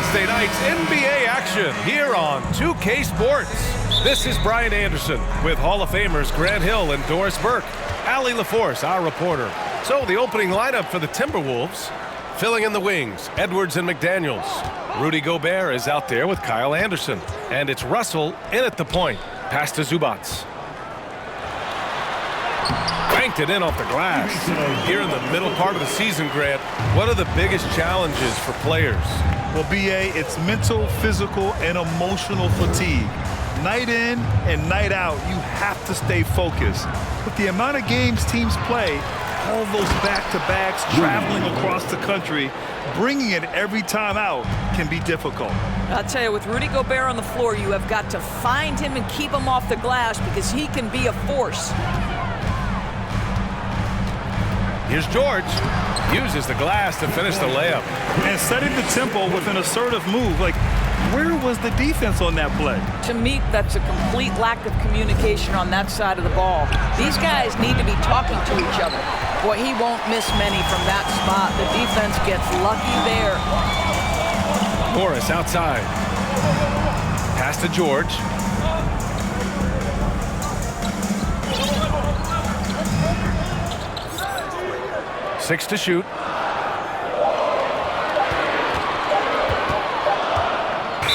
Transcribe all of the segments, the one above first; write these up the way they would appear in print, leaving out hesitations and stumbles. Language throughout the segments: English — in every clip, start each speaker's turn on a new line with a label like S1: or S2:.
S1: Wednesday night's NBA action here on 2K Sports. This is Brian Anderson with Hall of Famers Grant Hill and Doris Burke. Allie LaForce, our reporter. So the opening lineup for the Timberwolves, filling in the wings, Edwards and McDaniels. Rudy Gobert is out there with Kyle Anderson. And it's Russell in at the point. Pass to Zubats. Banked it in off the glass. Here in the middle part of the season, Grant, what are the biggest challenges for players?
S2: Well, B.A., it's mental, physical, and emotional fatigue. Night in and night out, you have to stay focused. With the amount of games teams play, all those back-to-backs, traveling across the country, bringing it every time out can be difficult.
S3: I'll tell you, with Rudy Gobert on the floor, you have got to find him and keep him off the glass because he can be a force.
S1: Here's George. Uses the glass to finish the layup.
S2: And setting the tempo with an assertive move. Like, where was the defense on that play?
S3: To me, that's a complete lack of communication on that side of the ball. These guys need to be talking to each other. Boy, he won't miss many from that spot. The defense gets lucky there.
S1: Morris outside. Pass to George. Six to shoot.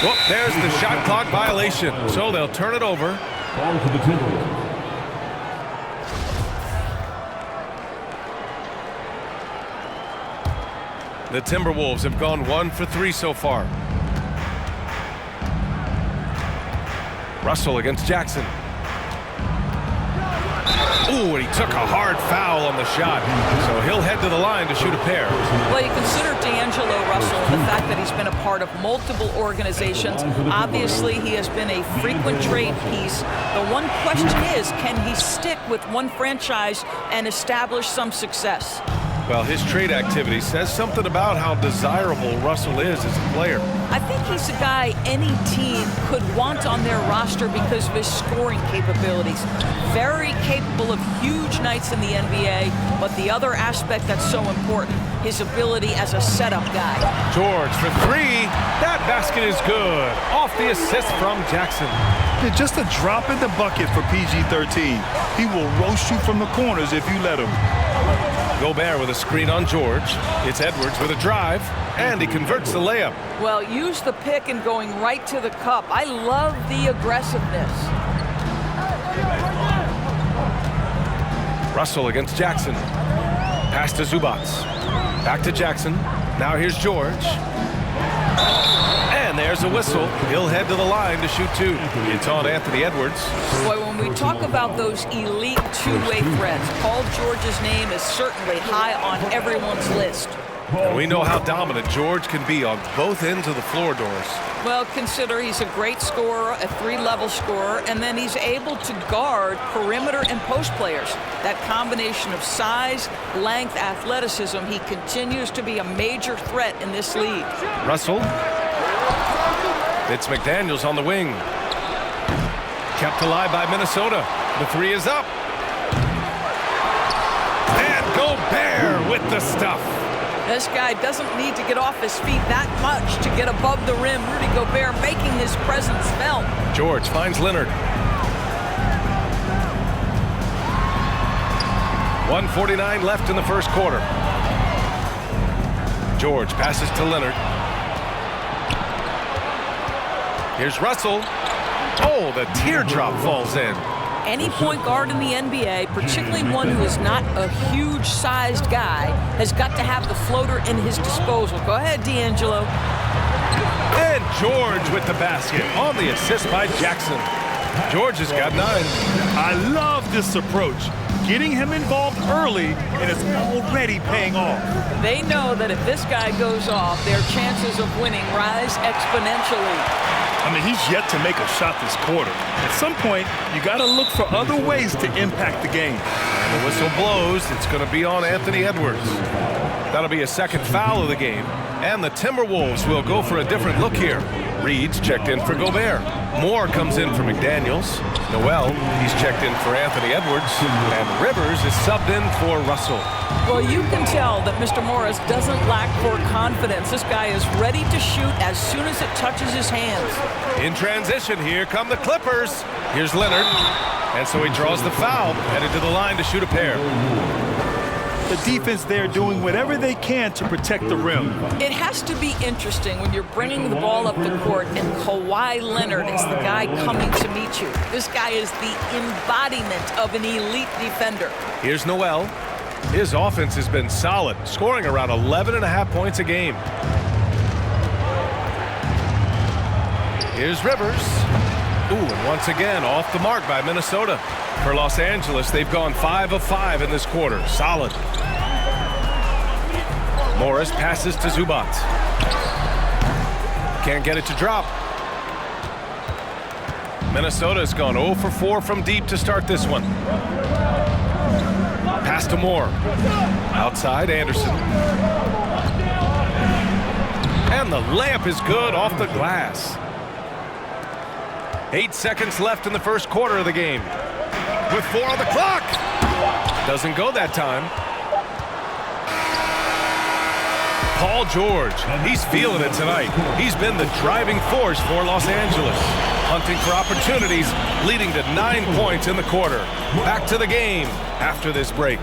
S1: Well, there's the shot clock violation. So they'll turn it over.
S4: Ball to the Timberwolves.
S1: The Timberwolves have gone 1 for 3 so far. Russell against Jackson. Ooh, and he took a hard foul on the shot. So he'll head to the line to shoot a pair.
S3: Well, you consider D'Angelo Russell, the fact that he's been a part of multiple organizations. Obviously, he has been a frequent trade piece. The one question is, can he stick with one franchise and establish some success?
S1: Well, his trade activity says something about how desirable Russell is as a player.
S3: I think he's a guy any team could want on their roster because of his scoring capabilities. Very capable of huge nights in the NBA, but the other aspect that's so important, his ability as a setup guy.
S1: George for three. That basket is good. Off the assist from Jackson.
S2: Yeah, just a drop in the bucket for PG-13. He will roast you from the corners if you let him.
S1: Gobert with a screen on George. It's Edwards with a drive, and he converts the layup.
S3: Well, use the pick and going right to the cup. I love the aggressiveness.
S1: Russell against Jackson. Pass to Zubats. Back to Jackson. Now here's George. And there's a whistle. He'll head to the line to shoot two. It's on Anthony Edwards.
S3: Boy, when we talk about those elite two-way threats, Paul George's name is certainly high on everyone's list.
S1: And we know how dominant George can be on both ends of the floor, Doris.
S3: Well, consider he's a great scorer, a three-level scorer, and then he's able to guard perimeter and post players. That combination of size, length, athleticism, he continues to be a major threat in this league.
S1: Russell. It's McDaniels on the wing. Kept alive by Minnesota. The three is up. And Gobert with the stuff.
S3: This guy doesn't need to get off his feet that much to get above the rim. Rudy Gobert making his presence felt.
S1: George finds Leonard. 1:49 left in the first quarter. George passes to Leonard. Here's Russell. Oh, the teardrop falls in.
S3: Any point guard in the NBA, particularly one who is not a huge-sized guy, has got to have the floater in his disposal. Go ahead, D'Angelo.
S1: And George with the basket on the assist by Jackson. George has got 9.
S2: I love this approach. Getting him involved early, and it's already paying off.
S3: They know that if this guy goes off, their chances of winning rise exponentially.
S2: I mean, he's yet to make a shot this quarter. At some point, you got to look for other ways to impact the game.
S1: And the whistle blows. It's going to be on Anthony Edwards. That'll be a second foul of the game. And the Timberwolves will go for a different look here. Reed's checked in for Gobert. Moore comes in for McDaniels. Noel, he's checked in for Anthony Edwards. And Rivers is subbed in for Russell.
S3: Well, you can tell that Mr. Morris doesn't lack for confidence. This guy is ready to shoot as soon as it touches his hands.
S1: In transition, here come the Clippers. Here's Leonard. And so he draws the foul, headed to the line to shoot a pair.
S2: The defense there doing whatever they can to protect the rim.
S3: It has to be interesting when you're bringing the ball up the court and Kawhi Leonard is the guy coming to meet you. This guy is the embodiment of an elite defender.
S1: Here's Noel. His offense has been solid, scoring around 11.5 points a game. Here's Rivers. Ooh, and once again, off the mark by Minnesota. For Los Angeles, they've gone 5 of 5 in this quarter. Solid. Morris passes to Zubac. Can't get it to drop. Minnesota's gone 0 for 4 from deep to start this one. Pass to Moore. Outside, Anderson. And the layup is good off the glass. 8 seconds left in the first quarter of the game. With 4 on the clock. Doesn't go that time. Paul George, he's feeling it tonight. He's been the driving force for Los Angeles. Hunting for opportunities, leading to 9 points in the quarter. Back to the game after this break.